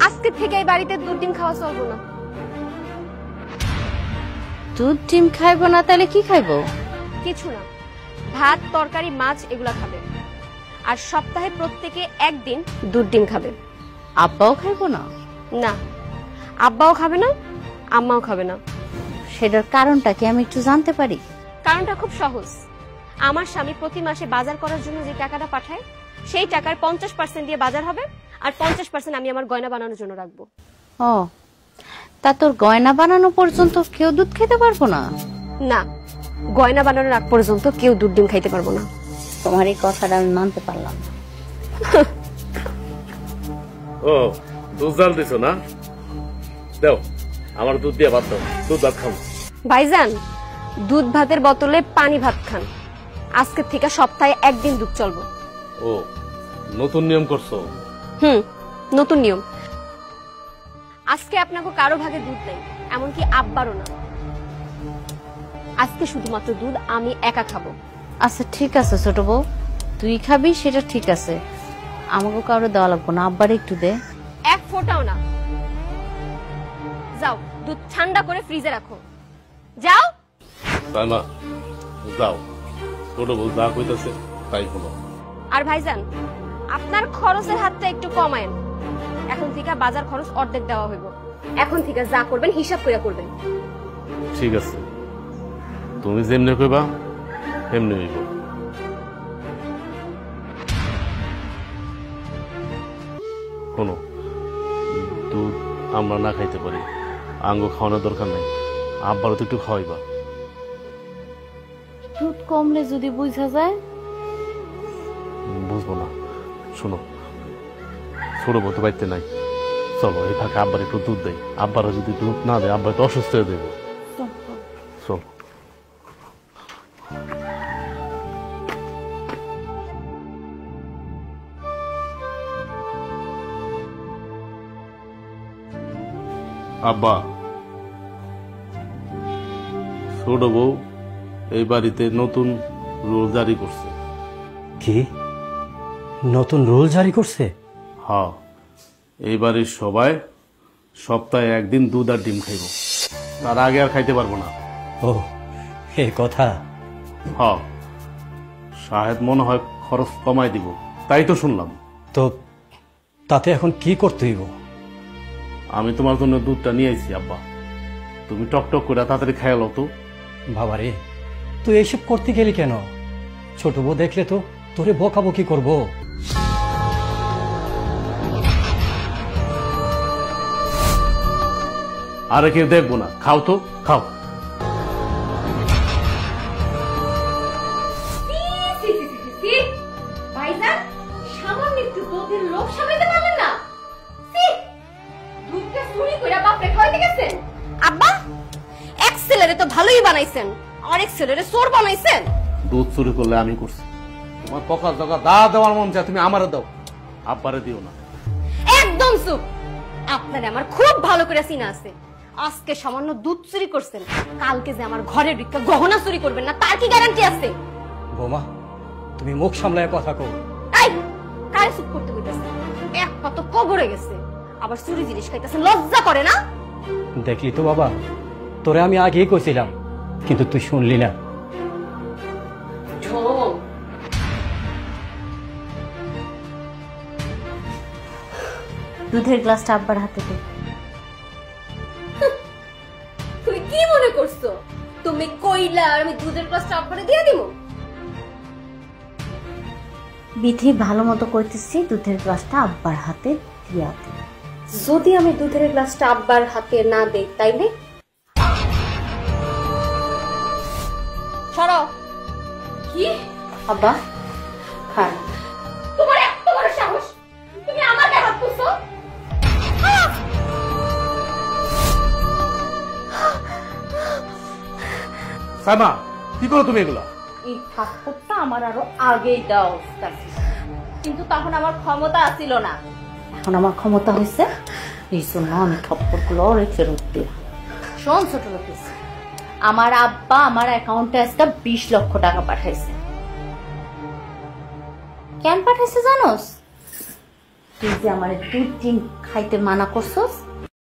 আজকে থেকে এই বাড়িতে দুধ ডিম খাওয়া চলবো না। দুধ ডিম খাইবো না তাহলে কি খাইবো? কিছু না, ভাত তরকারি মাছ এগুলা খাবে, আর সপ্তাহে প্রত্যেকে একদিন দুধ ডিম খাবে। আব্বাও খাইবো না? না, আব্বাও খাবে না, আম্মাও খাবে না। সেটার কারণটা কি আমি একটু জানতে পারি? কারণটা খুব সহজ। আমার স্বামী প্রতি মাসে বাজার করার জন্য যে টাকাটা পাঠায়, সেই টাকার 50% দিয়ে বাজার হবে, আর 50% আমি আমার গয়না বানানোর জন্য রাখবো। ও, তা তোর গয়না বানানো পর্যন্ত কেউ দুধ খেতে পারবো না? না, গয়না বানানোর আগ পর্যন্ত কেউ দুধ ডিম খাইতে পারবো না। তোমার এই কথাটা আমি মানতে পারলাম না। ও, দুধ জাল দিছো না? দাও, আমার দুধ দিয়ে ভাত দাও, দুধ ভাত খাবো। ভাইজান, দুধ ভাতের বদলে পানি ভাত খান। আজকে থেকে সপ্তাহে একদিন দুধ চলবো। ও, নতুন নিয়ম করছো? নতুন নিয়ম। আজকে আপনাকে কারো ভাগে দুধ নেই, এমনকি আব্বারও না। আজকে শুধুমাত্র দুধ আমি একা খাবো। আচ্ছা ঠিক আছে ছোট বউ, তুই খাবি সেটা ঠিক আছে, আমাকে কারো দেওয়া লাগবো না, আব্বার একটু দে। এক ফোঁটাও না। যাও, দুধ ঠান্ডা করে ফ্রিজে রাখো। যাও। তাই না, যাও, ছোট বউ যা কইতাছে তাই হলো। আর ভাইজান, আপনার খরচের হাতটা একটু কমায়েন। এখন থেকে বাজার খরচ অর্ধেক দেওয়া হইব। এখন থেকে যা করবেন হিসাব করে করবেন। ঠিক আছে, তুমি যেমনি কইবা তেমনি হইব। শোনো, দুধ আমরা না খাইতে পারি, আঙ্গ খাওয়ানোর দরকার নাই, আব্বারও তো একটু খাওয়াইবা। দুধ কমলে যদি বুঝা যায়? বুঝবো না। শোনো, ছোট বউ তো বাড়িতে নাই, চলো এই ফাঁকে আব্বার একটু দুধ দেয়। আব্বারও যদি দুধ না দেয় আব্বার তো অসুস্থ হয়ে দেবো। চল। আব্বা, ছোট বউ এই বাড়িতে নতুন রুল জারি করছে। কি নতুন রুল জারি করছে? হ্যাঁ, এই বাড়ির সবাই সপ্তাহে একদিন দুধ আর ডিম খাইব, তার আগে আর খাইতে পারবো না। ও, এই কথা? হ্যাঁ, শাহেদ মনে হয় খরচ কমাই দিব, তাই তো শুনলাম। তো তাতে এখন কি করতে হইব? আমি তোমার জন্য দুধটা নিয়ে আইছি আব্বা, তুমি টকটক করে তাড়াতাড়ি খাইলো তো। বাবারে, তুই এইসব করতে গেলি কেন? ছোট বউ দেখলে তো তোরে বকাবকি করবো। আরে কেউ দেখবো না, খাও তো, খাও। ভাইজান, সামান্য একটু দুধের লোভ সামলাতে পারলেন না? দুধটা চুরি করে বাপরে খাওয়াইতে গেছেন। আব্বা, এক ছেলেরে তো ভালোই বানাইছেন, আরেক ছেলেরে চোর বানাইছেন। দুধ চুরি করলে আমি করছি। তোমার পকা জগা দা দেওয়ার মন চায় তুমি আমারে দাও, আব্বারে দিও না। একদম চুপ। আপনারে আমার খুব ভালো করে চিনা আছে। আজকে সামান্য দুধ চুরি করছেন, কালকে যে আমার ঘরে ঢুকে গহনা চুরি করবেন না তার কি গ্যারান্টি আছে? বৌমা, তুমি মুখ সামলায় কথা কও। এই, কারে চুপ করতে কইতাছেন? এক পা তো কবরে গেছে, আবার চুরি জিনিস খাইতেছেন, লজ্জা করে না? দেখলি তো বাবা, তোরে আমি আগেই কইছিলাম, কিন্তু তুই শুনলি না। দুধের গ্লাসটা আব্বার হাতে দে। তুমি কি মনে করছো তুমি কইলা আর আমি দুধের গ্লাসটা আব্বারে দিয়ে দিব? বিধি ভালো মতো কইতেছি, দুধের গ্লাসটা আব্বার হাতে দিয়া দে। যদি আমি দুধের গ্লাসটা আব্বার হাতে না দেই তাইলে? সরো। কি? আব্বা খান। তোমার এত বড় সাহস, তুমি আমার গায়ে হাত তুলছো? সাইমা, কি করো তুমি এগুলা? এই থাপ্পড়টা আমার আরো আগেই দাও, কিন্তু তখন আমার ক্ষমতা ছিল না, এখন আমার ক্ষমতা হয়েছে, এই জন্য আমি থাপ্পড়গুলো ফেরত দিই। শোন ছোট লোক, আমার আব্বা আমার অ্যাকাউন্টে আজকে 20 লক্ষ টাকা পাঠাইছে। কেন পাঠাইছে জানোস? তুই যে আমার দুধ ডিম খাইতে মানা করছস